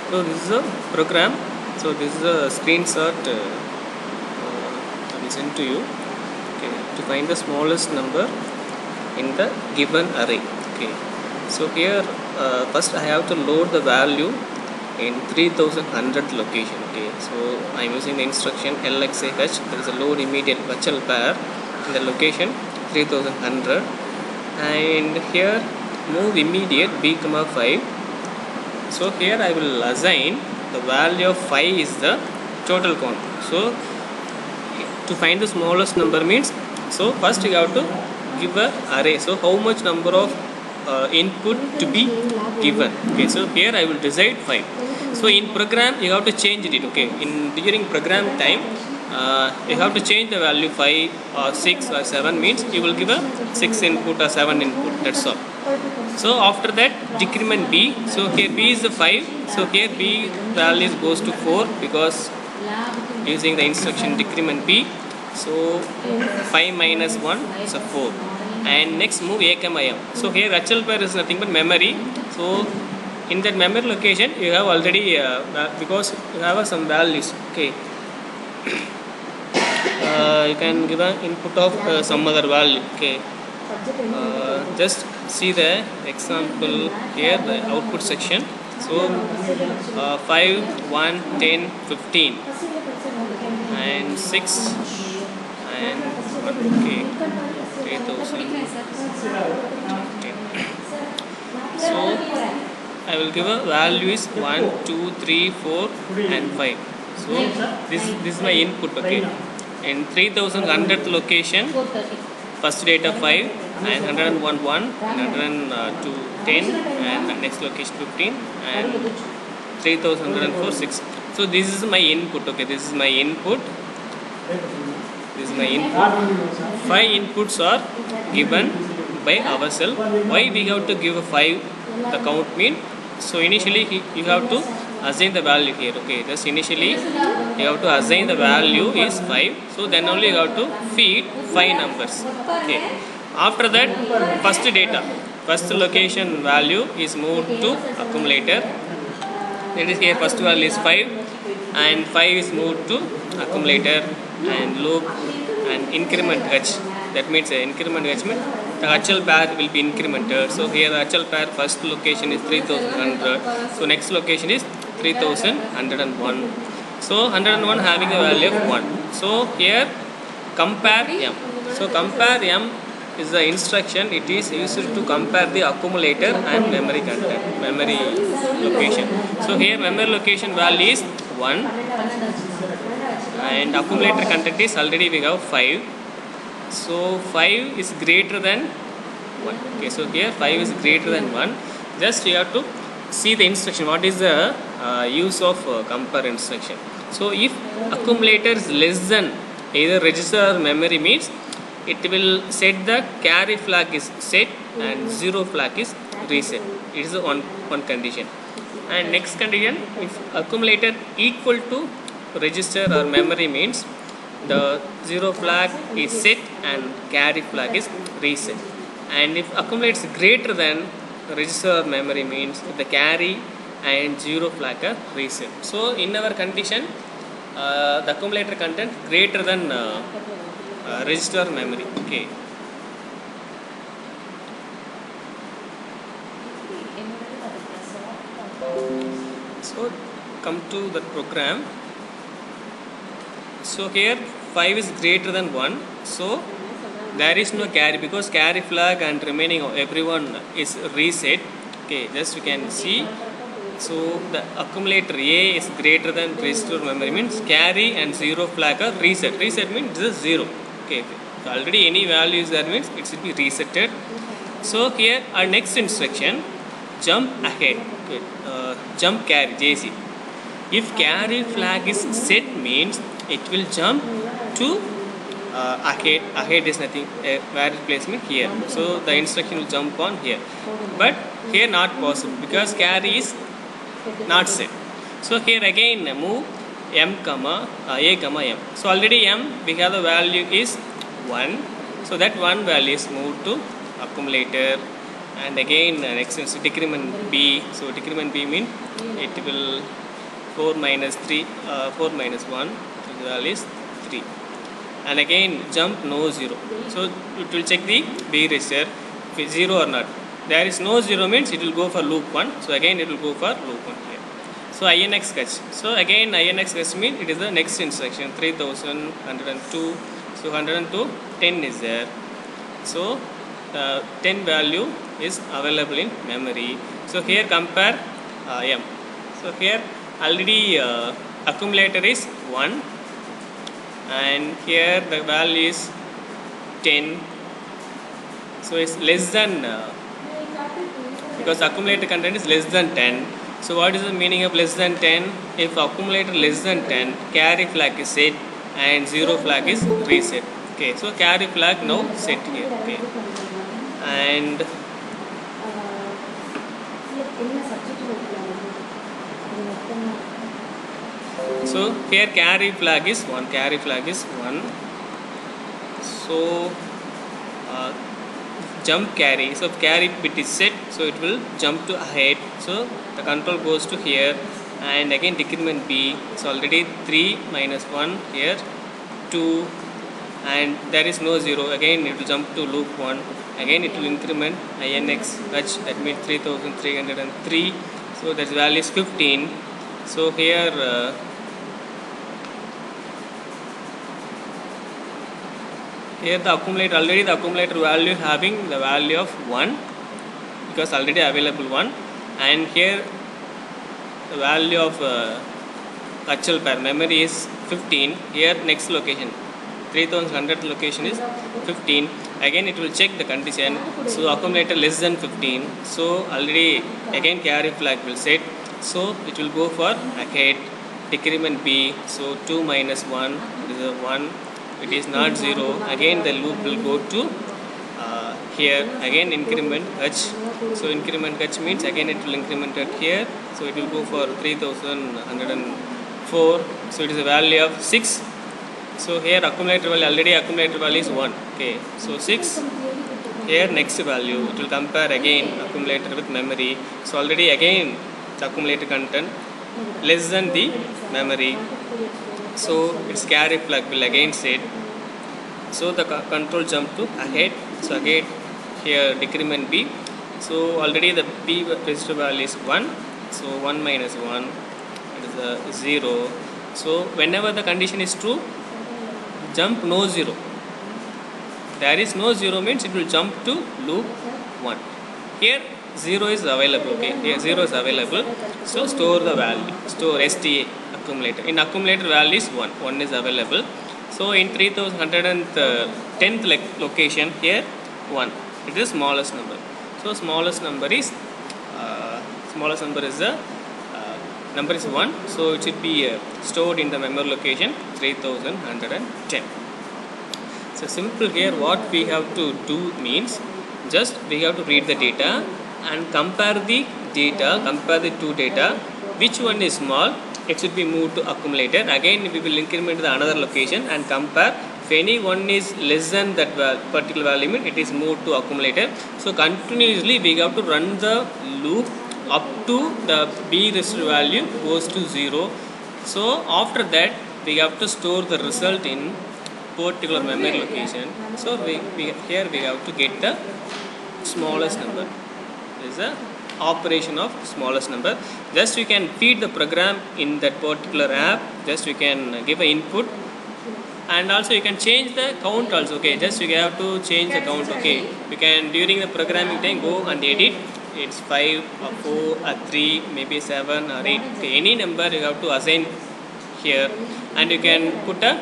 So this is a program. So this is a screenshot I will send to you. Okay, to find the smallest number in the given array. Okay, so here first I have to load the value in 3100 location. Okay, so I am using the instruction LXAH. There is a load immediate virtual pair in the location 3100, and here move immediate b comma 5. So here I will assign the value of 5 is the total count. So to find the smallest number means, so first you have to give a array. So how much number of input to be given. Okay, so here I will decide 5. So in program you have to change it. Okay, in during program time you have to change the value 5 or 6 or 7 means you will give a 6 input or 7 input. That's all. So after that decrement b. So here b is the 5. So here b value goes to 4 because using the instruction decrement b. So 5 minus 1 is a 4. And next move a comma m. So here actual pair is nothing but memory. So in that memory location you have already because you have some values. Okay. You can give an input of some other value. Okay. Just see the example here, the output section. So 5, 1, 10, 15 and 6 and 1. Okay, 3000. Okay. So I will give a value is 1, 2, 3, 4 and 5. So this is my input. Okay, in 3100th location first data 5 and 101 1 and 102 10 and next location 15 and 3104 6. So this is my input. Okay, this is my input. This is my input. 5 inputs are given by ourselves. Why we have to give a 5 the count mean? So initially you have to assign the value here. Okay, just initially you have to assign the value is 5. So then only you have to feed 5 numbers. Okay. After that first data, first location value is moved to accumulator. That is here first value is 5 and 5 is moved to accumulator and loop and increment h. That means increment h means the actual pair will be incremented. So here the actual pair first location is 3100. So next location is 3101. So 101 having a value of 1. So here compare m. So compare m is the instruction. It is used to compare the accumulator and memory content, memory location. So here memory location value is 1 and accumulator content is already we have 5. So 5 is greater than 1. Okay, so here 5 is greater than 1. Just you have to see the instruction. What is the use of compare instruction? So if accumulator is less than either register or memory means it will set the carry flag is set and 0 flag is reset. It is one condition. And next condition, if accumulator equal to register or memory means the 0 flag is set and carry flag is reset. And if accumulator is greater than register or memory means the carry and 0 flag are reset. So in our condition the accumulator content greater than register or memory. Okay. So come to the program. So here 5 is greater than 1. So there is no carry because carry flag and remaining everyone is reset. Okay, just you can see. So the accumulator A is greater than register memory means carry and 0 flag are reset. Reset means this is 0. Okay, so already any value is there means it should be resetted. So here our next instruction jump ahead. Okay, jump carry JC. If carry flag is set means it will jump to ahead. Ahead is nothing where placement here. So the instruction will jump on here. But here not possible because carry is not set. So here again move m comma a comma m. So already m we have the value is 1. So that 1 value is moved to accumulator and again next is decrement b. So decrement b means it will 4 minus 3 4 minus 1, so the value is 3, and again jump no 0. So it will check the b register if it's 0 or not. There is no 0 means it will go for loop 1, so again it will go for loop 1 here. So INX catch. So again INX catch means it is the next instruction 3102. So 102 10 is there. So 10 value is available in memory. So here compare M. So here already accumulator is 1, and here the value is 10. So it's less than because accumulator content is less than 10. So what is the meaning of less than 10? If accumulator less than 10, carry flag is set and 0 flag is reset. Okay, so carry flag now set here. Okay, and so here carry flag is 1. Carry flag is 1. So jump carry. So if carry bit is set, so it will jump to ahead. So the control goes to here, and again decrement b. So already 3 minus 1 here 2, and there is no 0. Again it will jump to loop 1. Again it will increment INX h, that means 3303. So that value is 15. So here here the accumulator, already the accumulator value having the value of 1 because already available 1, and here the value of actual pair memory is 15. Here next location 3100 location is 15. Again it will check the condition. So accumulator less than 15. So already again carry flag will set. So it will go for ahead decrement b. So 2 minus 1, it is a 1. It is not 0. Again the loop will go to here. Again increment h. So increment h means again it will increment it here. So it will go for 3104. So it is a value of 6. So here accumulator value, already accumulator value is 1. Okay, so 6. Here next value, it will compare again accumulator with memory. So already again the accumulator content less than the memory. So its carry flag will again set. So the control jump to ahead. So again here decrement b. So already the b register value is 1. So 1 minus 1, it is a 0. So whenever the condition is true, jump no 0. There is no 0 means it will jump to loop 1. Here 0 is available. Okay, here 0 is available. So store the value. Store STA accumulator. In accumulator value is 1. 1 is available. So in 3110th location here 1. It is smallest number. So smallest number is the number is 1. So it should be stored in the memory location 3110. So simple here what we have to do means just we have to read the data and compare the two data. Which one is small, it should be moved to accumulator. Again we will increment the another location and compare. If any one is less than that particular value, it is moved to accumulator. So continuously we have to run the loop up to the b register value goes to 0. So after that we have to store the result in particular memory location. So here we have to get the smallest number. This is the operation of smallest number. Just you can feed the program in that particular app. Just you can give an input, and also you can change the count also. Okay, just you have to change the count. Okay, you can during the programming time go and edit. It's 5 or 4 or 3, maybe 7 or 8. Okay, any number you have to assign here, and you can put a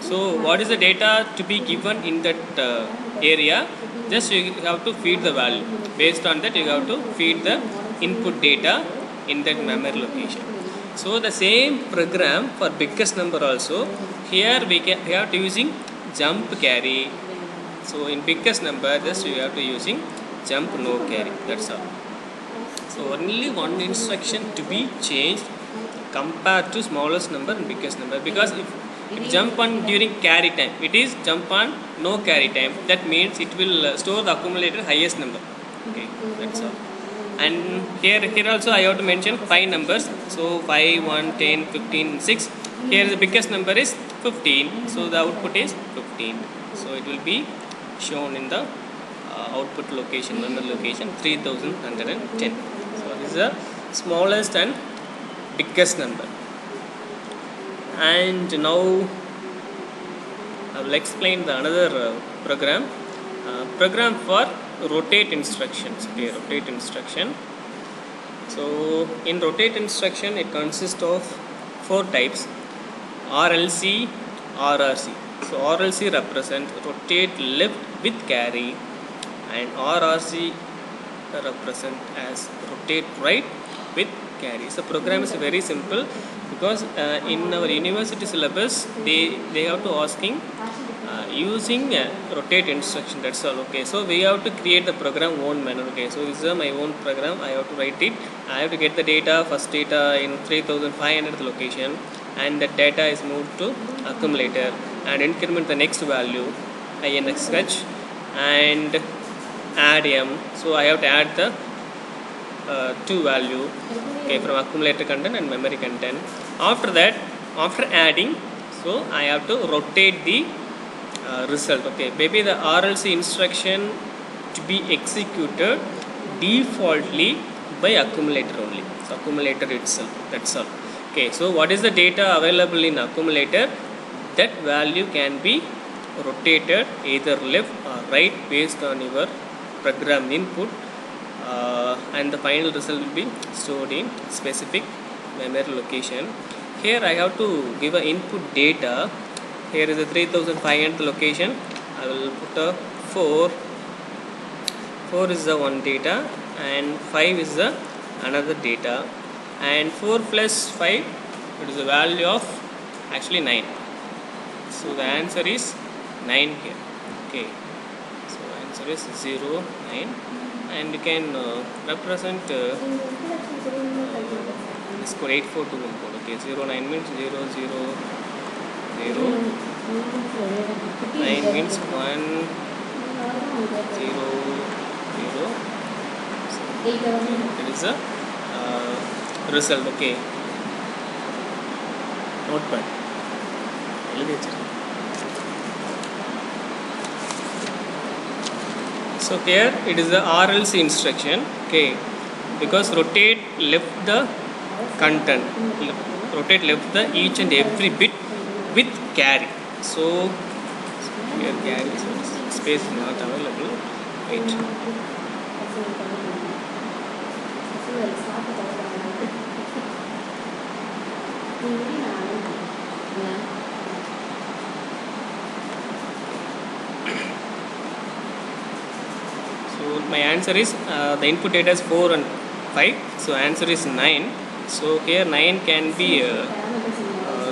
so what is the data to be given in that area. Just you have to feed the value. Based on that you have to feed the input data in that memory location. So the same program for biggest number also. Here we have to using jump carry. So in biggest number just you have to using jump no carry. That's all. So only one instruction to be changed compared to smallest number and biggest number, because if If jump on during carry time, it is jump on no carry time. That means it will store the accumulated highest number. Okay, that's all. And here also I have to mention 5 numbers. So 5, 1, 10, 15, 6. Here the biggest number is 15. So the output is 15. So it will be shown in the output location, memory location 3110. So this is the smallest and biggest number. And now I will explain the another program for rotate instructions. Okay, rotate instruction. So in rotate instruction, it consists of 4 types: RLC, RRC. So RLC represents rotate left with carry, and RRC represent as rotate right with carry. So program is very simple, because in our university syllabus they have to asking using rotate instruction, that's all. Okay, so we have to create the program own manner. Okay, so this is my own program. I have to write it. I have to get the data, first data in 3500 location, and that data is moved to accumulator and increment the next value INXH and add M. So I have to add the 2 value, okay, from accumulator content and memory content. After that, after adding, so I have to rotate the result. Okay, maybe the RLC instruction to be executed defaultly by accumulator only. So accumulator itself, that's all. Okay, so what is the data available in accumulator? That value can be rotated either left or right based on your program input, and the final result will be stored in specific memory location. Here I have to give a input data. Here is a 3500 location. I will put a 4. 4 is the one data, and 5 is the another data, and 4 plus 5, it is the value of actually 9. So the answer is 9 here. Okay, so answer is 0, 9, and you can represent this code 842 code. Okay, 0, 9 means 0, 0, 0, 9 means 1, 0, 0. So it is a result. Okay, notepad. So here it is the RLC instruction. Okay, because rotate left the content, rotate left the each and every bit with carry. So here carry, so space is not available. Wait. So my answer is the input data is 4 and 5. So answer is 9. So here 9 can be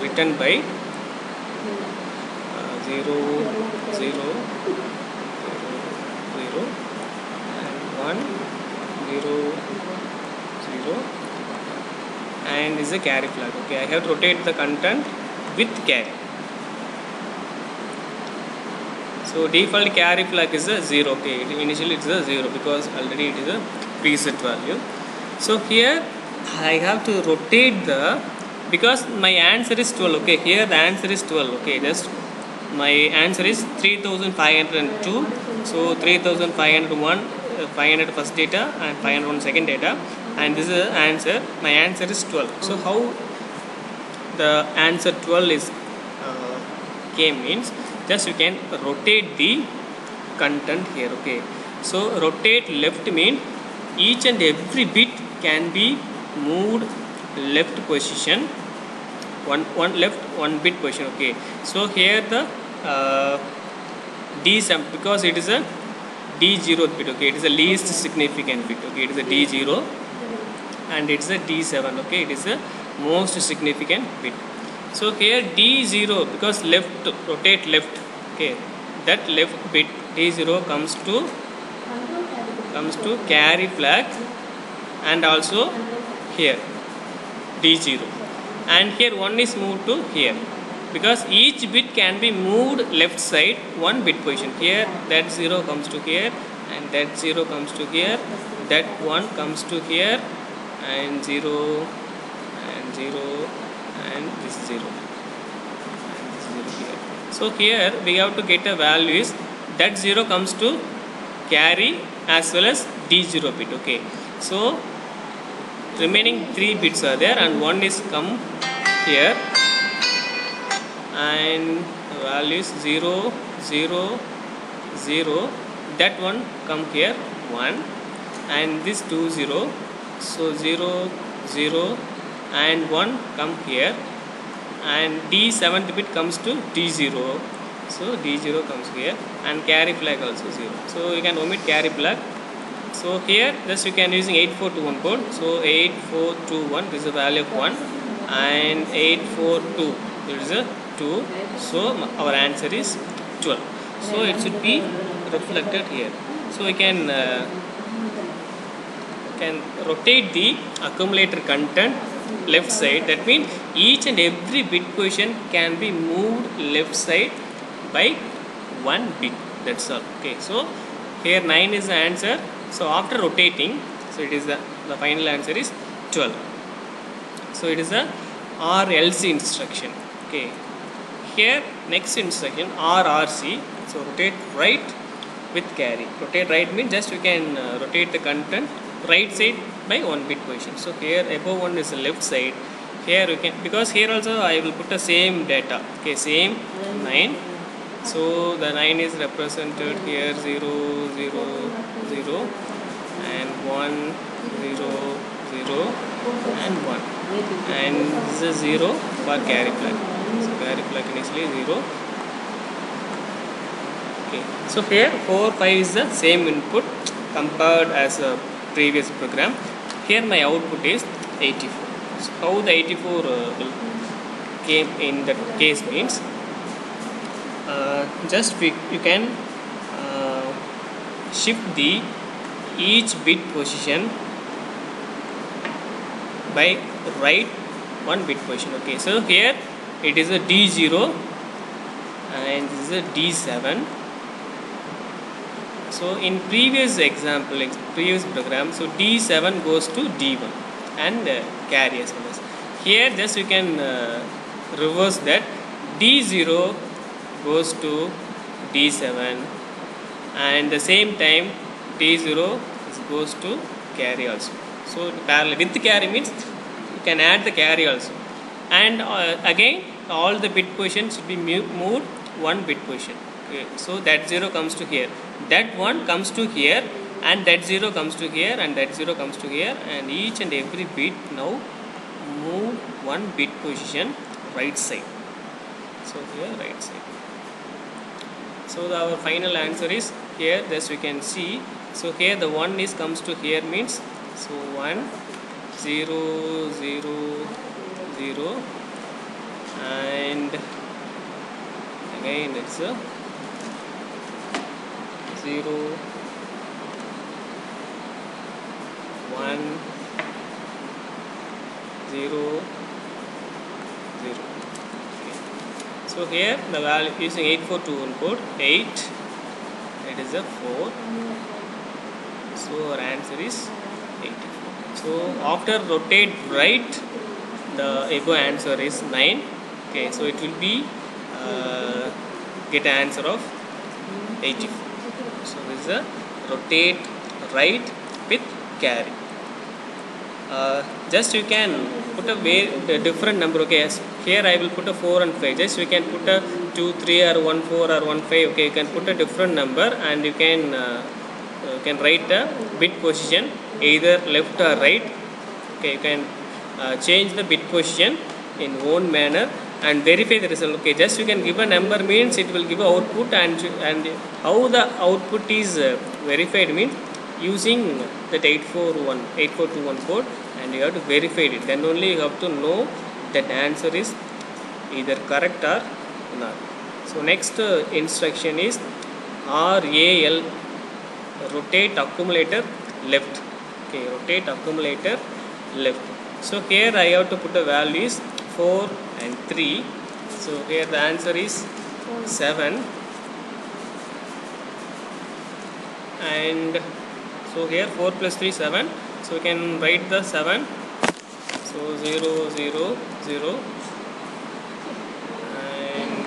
written by 0, 0, 0, and 1, 0, 0, and is a carry flag. Okay, I have to rotate the content with carry. So default carry flag is a 0. Okay, initially it is a 0 because already it is a preset value. So here I have to rotate the, because my answer is 12. Okay, here the answer is 12. Okay, just my answer is 3502. So 3501 500 first data and 501 second data, and this is the answer. My answer is 12. So how the answer 12 is came means, just you can rotate the content here. Okay, so rotate left mean each and every bit can be moved left position, one left, one bit position. Okay, so here the D7, because it is a D0 bit. Okay, it is the least significant bit. Okay, it is a D0 and it is a D7. Okay, it is the most significant bit. So here D0, because left, rotate left. Okay, that left bit D0 comes to carry flag, and also here D0, and here 1 is moved to here. because each bit can be moved left side one bit position. Here that 0 comes to here, and that 0 comes to here, that 1 comes to here, and 0 and 0 and this 0 and this 0 here. So here we have to get a value is that 0 comes to carry as well as D0 bit. Okay, so remaining 3 bits are there and 1 is come here, and the value is 0 0 0, that one come here 1, and this 2 0, so 0 0 and 1 come here, and D7th bit comes to D0, so D0 comes here, and carry flag also 0, so you can omit carry flag. So here just you can using 8421 code, so 8421 this is the value of 1, and 842 this is a 2, so our answer is 12. So it should be reflected here. So we can rotate the accumulator content left side. That means each and every bit position can be moved left side by 1 bit. That's all. Okay. So here 9 is the answer. So after rotating, so it is the final answer is 12. So it is a RLC instruction. Okay. Here next instruction RRC. So rotate right with carry. Rotate right means just you can rotate the content right side by 1 bit position. So here above 1 is the left side. Here you can, because here also I will put the same data. Okay, same 9. So the 9 is represented here 0 0 0 and 1 0 0 and 1, and this is 0 for carry flag. So carry flag initially 0. Okay, so here 4 5 is the same input compared as a previous program. Here my output is 84. So how the 84 will came in that case means just you can shift the each bit position by right 1 bit position. Okay, so here it is a D0 and this is a D7. So in previous example, previous program, so D7 goes to D1 and carry as well as. Here just you can reverse that, D0 goes to D7 and the same time D0 goes to carry also. So parallel with the carry means you can add the carry also, and again all the bit positions should be moved 1 bit position. Okay, so that 0 comes to here, that 1 comes to here, and that 0 comes to here, and that 0 comes to here, and each and every bit now move 1 bit position right side. So here right side. So our final answer is here. Thus we can see. So here the 1 is comes to here means, so 1 0 0 0, and again it's a 0 1 0 0. Okay. So here the value using 8421 code 8, it is a 4. So our answer is 84. So after rotate right, the above answer is 9. Okay, so it will be get an answer of 84. So this is a rotate right with carry. Just you can put a different number. Okay, yes. Here I will put a 4 and 5. Just you can put a 2 3 or 1 4 or 1 5. Okay, you can put a different number, and you can write the bit position either left or right. Okay, you can change the bit position in own manner and verify the result. Okay, just you can give a number means it will give output, and how the output is verified means using that 8421 code, and you have to verify it. Then only you have to know that the answer is either correct or not. So next instruction is RAL, rotate accumulator left. Okay, rotate accumulator left. So here I have to put the values 4 and 3. So here the answer is 7. And so here 4 plus 3 7. So we can write the 7. So 0 0 0 and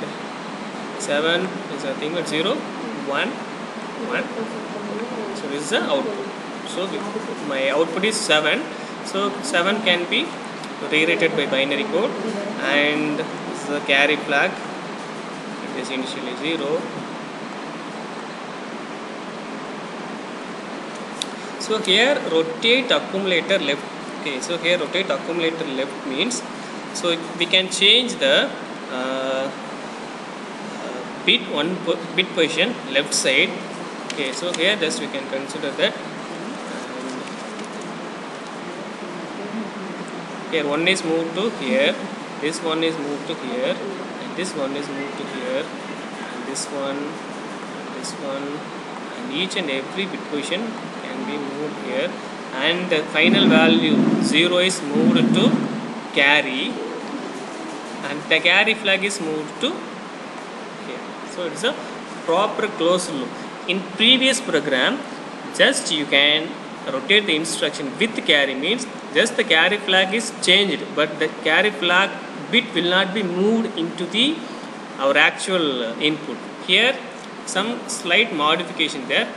7 is nothing but 0 1 1. So this is the output. So my output is 7. So 7 can be rewritten by binary code, and this is the carry flag. It is initially 0. So here rotate accumulator left. Okay, so here rotate accumulator left means, so we can change the bit position left side. Okay, so here just we can consider that. Here one is moved to here, this one is moved to here, and this one is moved to here, and this one, and each and every bit position can be moved here, and the final value 0 is moved to carry, and the carry flag is moved to here. So it's a proper closed loop. In previous program, just you can rotate the instruction with carry means just the carry flag is changed, but the carry flag bit will not be moved into the our actual input. Here some slight modification there.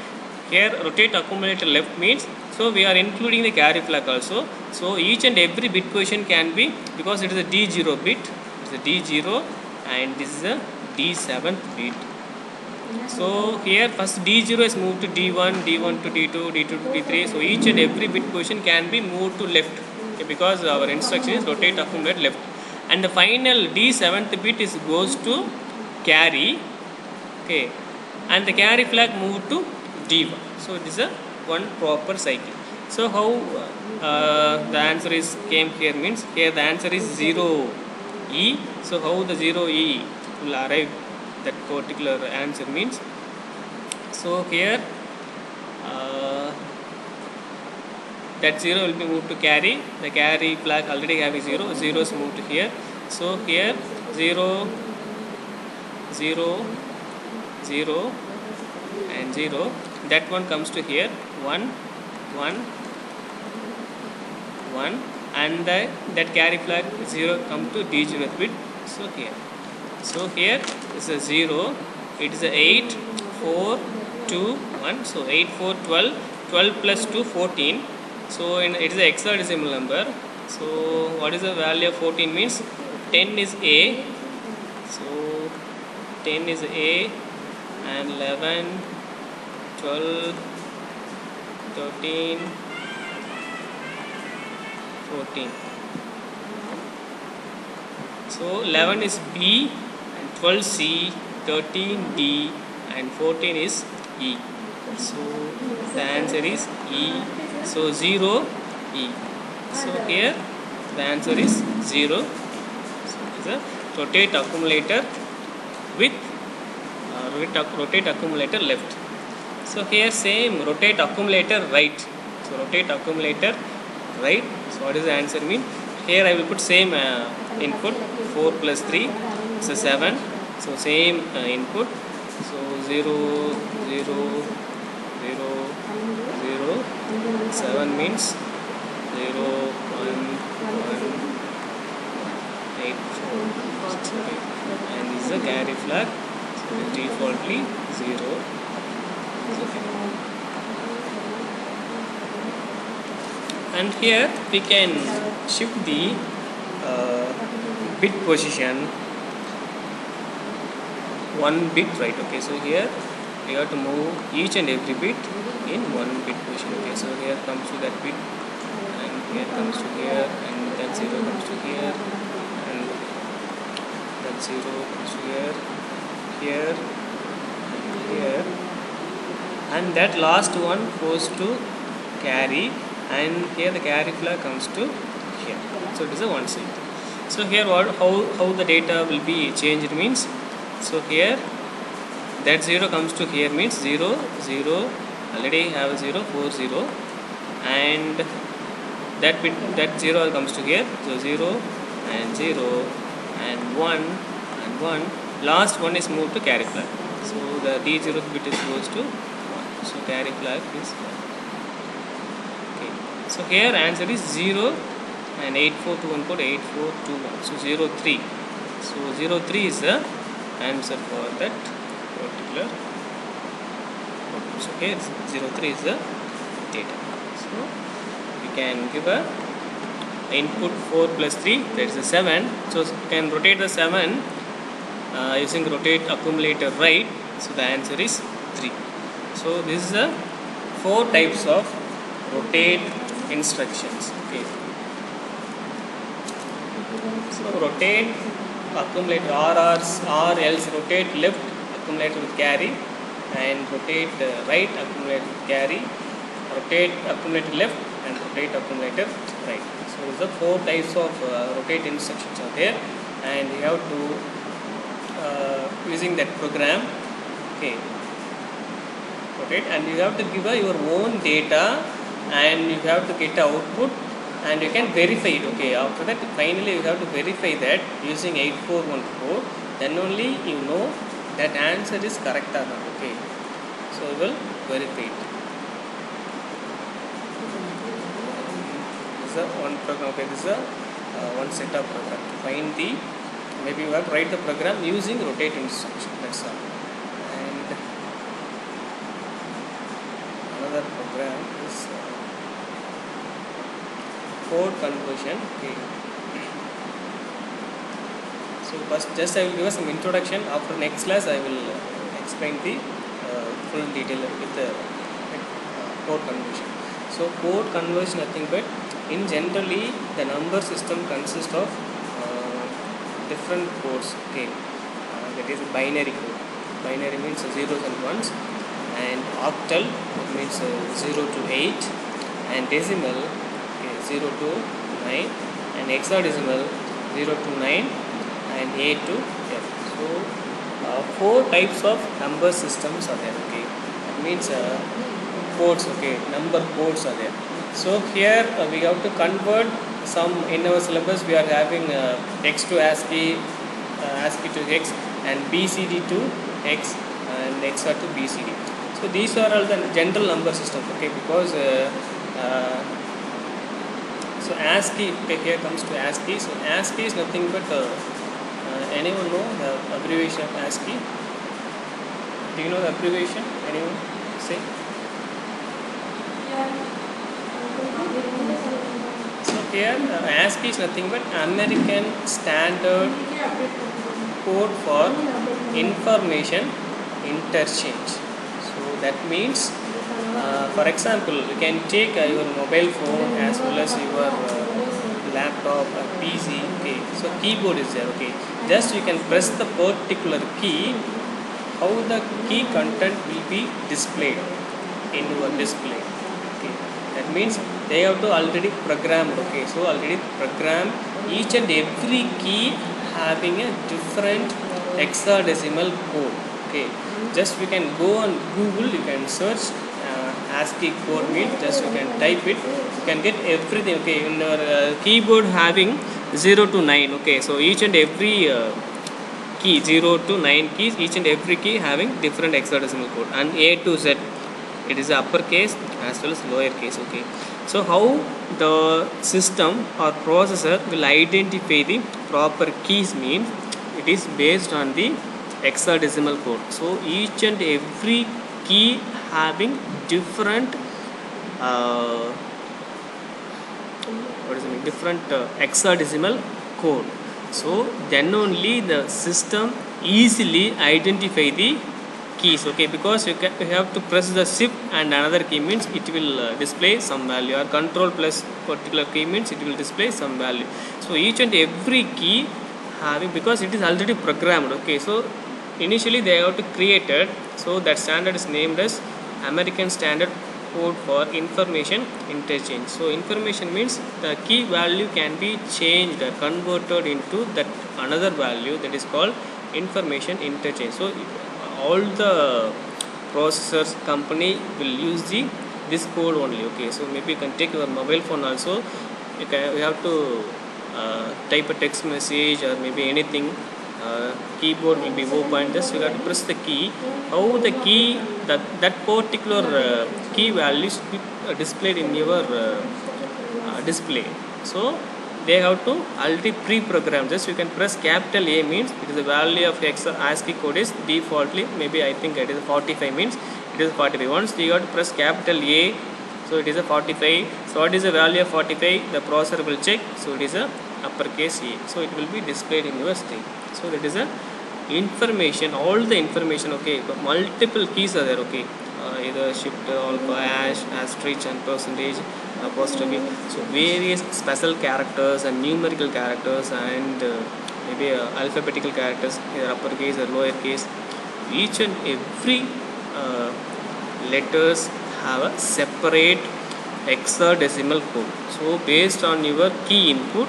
Here rotate accumulator left means, so we are including the carry flag also. So each and every bit position can be, because it is a D0 bit, it's a D0 and this is a D7th bit. So here first D0 is moved to D1, D1 to D2, D2 to D3. So each and every bit position can be moved to left, okay, because our instruction is rotate accumulate left. And the final D7th bit is goes to carry, okay, and the carry flag moved to D1. So this is a one proper cycle. So how the answer is came here means, here the answer is 0E. So how the 0E will arrive that particular answer means, so here that 0 will be moved to carry, the carry flag already having 0, 0 is moved to here. So here 0 0 0 and 0, that one comes to here 1 1 1, and that carry flag 0 come to D0th bit. So here is a 0, it is a 8 4 2 1. So 8 4 12, 12 plus 2 14. So it is a hexadecimal number. So what is the value of 14 means 10 is A. So 10 is A, and 11 12 13 14. So 11 is B, and 12 C, 13 D, and 14 is E. So the answer is E. So 0 E. So here the answer is 0. So it is a rotate accumulator with rotate accumulator left. So here same rotate accumulator right. So rotate accumulator right. So what is the answer mean? Here I will put same input, 4 plus 3 is a 7. So same input. So 0 0 0 0 7 means 0 1 1 8 4 6 8, and this is a carry flag. So it is defaultly 0. And here we can shift the bit position 1 bit right. Okay, so here we have to move each and every bit in 1 bit position. Okay, so here comes to that bit, and here comes to here, and that 0 comes to here, and that 0 comes to here, and here, and that last one goes to carry, and here the carry flag comes to here. So it is a one cycle. So here how the data will be changed means, so here that 0 comes to here means 0 0, already have a 0 4 0, and that bit, that 0 comes to here, so 0 and 0 and 1 1, last one is moved to carry flag. So the D0th bit is goes to 1. So carry flag is 1. Okay. So here answer is 0 and 8421 code 8421. So 03. So 03 is the answer for that particular output. So here 03 is the data. So we can give a input 4 plus 3, that is a 7. So you can rotate the 7 using rotate accumulator right. So the answer is 3. So this is the 4 types of rotate instructions. Okay. So rotate accumulator or else rotate left accumulator with carry, and rotate right accumulator with carry, rotate accumulator left, and rotate accumulator right. So the 4 types of rotate instructions are there, and you have to using that program, okay, rotate, and you have to give your own data, and you have to get output, and you can verify it. Okay, after that finally you have to verify that using 8414, then only you know that answer is correct or not. Okay, so we will verify it. This is one program. Okay, this is one set of program to find the, maybe you have to write the program using rotate instruction, that's all. And another program is code conversion. Okay. So first just I will give us some introduction. After next class I will explain the full detail with the code conversion. So code conversion nothing but, in generally the number system consists of different codes. Okay, that is binary code. Binary means zeros and ones, and octal means 0 to 8, and decimal, okay, 0 to 9, and hexadecimal 0 to 9, and A to F. So 4 types of number systems are there. Okay, that means codes. Okay, number codes are there. So here we have to convert some. In our syllabus we are having X to ASCII, ASCII to Hex, and BCD to Hex, and Hexa to BCD. So these are all the general number systems. Okay, because so ASCII, okay, here comes to ASCII. So ASCII is nothing but anyone know the abbreviation of ASCII? Do you know the abbreviation? Anyone say? So here ASCII is nothing but American Standard Code for Information Interchange. So that means, for example, you can take your mobile phone as well as your laptop or PC. Okay, so keyboard is there. Okay, just you can press the particular key, how the key content will be displayed in your display. Okay, that means they have to already programmed. Okay, so already program each and every key having a different hexadecimal code. Okay, just we can go on Google, you can search ASCII code means, just you can type it, you can get everything. Okay, in your keyboard having 0 to 9. Okay, so each and every key 0 to 9 keys, each and every key having different hexadecimal code, and A to Z, it is uppercase as well as lowercase. Okay, so how the system or processor will identify the proper keys means, it is based on the hexadecimal code. So each and every key having different different hexadecimal code. So then only the system easily identify the keys. Okay, because you have to press the shift and another key means it will display some value, or control plus particular key means it will display some value. So each and every key having, because it is already programmed. Okay, so initially they have to create it, so that standard is named as American Standard Code for Information Interchange. So information means the key value can be changed or converted into that another value, that is called information interchange. So all the processors company will use this code only. Okay, so maybe you can take your mobile phone also, you have to type a text message or maybe anything keyboard will be open. Just you have to press the key. How the key, that particular key value should be displayed in your display. So they have to already pre-program. Just you can press capital A means it is the value of X ASCII code is defaultly, maybe I think it is 45 means it is 45. Once you have to press capital A, so it is a 45. So what is the value of 45? The processor will check. So it is a uppercase A. So it will be displayed in your screen. So that is a information, all the information. Okay, but multiple keys are there. Okay, either shift, alpha, hash, asterisk, and percentage, apostrophe. So various special characters and numerical characters and maybe alphabetical characters, either uppercase or lowercase. Each and every letters have a separate hexadecimal code. So based on your key input,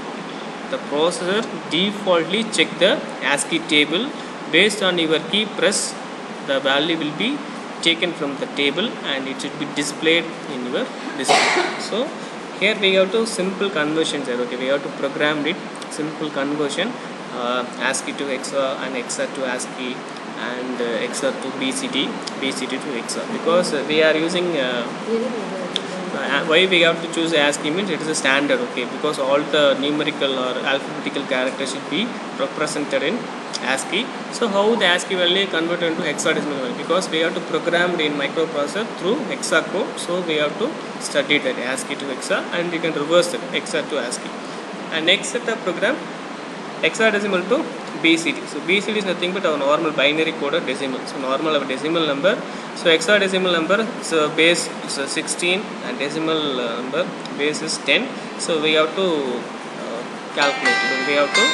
the processor defaultly check the ASCII table. Based on your key press, the value will be taken from the table and it should be displayed in your display. So here we have to simple conversions. Okay, we have to program it simple conversion, ASCII to hexa and hexa to ASCII and hexa to BCD, BCD to hexa, because we are using why we have to choose ASCII means it is a standard. Okay, because all the numerical or alphabetical characters should be represented in ASCII. So how the ASCII value converted into hexadecimal value, because we have to program it in microprocessor through hexa code. So we have to study that ASCII to hexa and you can reverse it hexa to ASCII. And next set of program hexadecimal to BCD. So BCD is nothing but our normal binary coded decimal. So normal of decimal number. So hexadecimal number, so base is 16 and decimal number base is 10. So we have to calculate. So we have to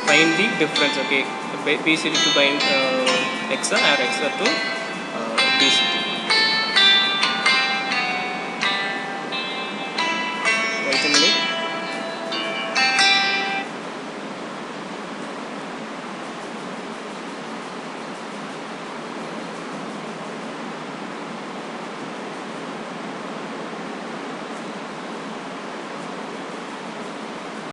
find the difference. Okay, BCD to bind hexa or hexa to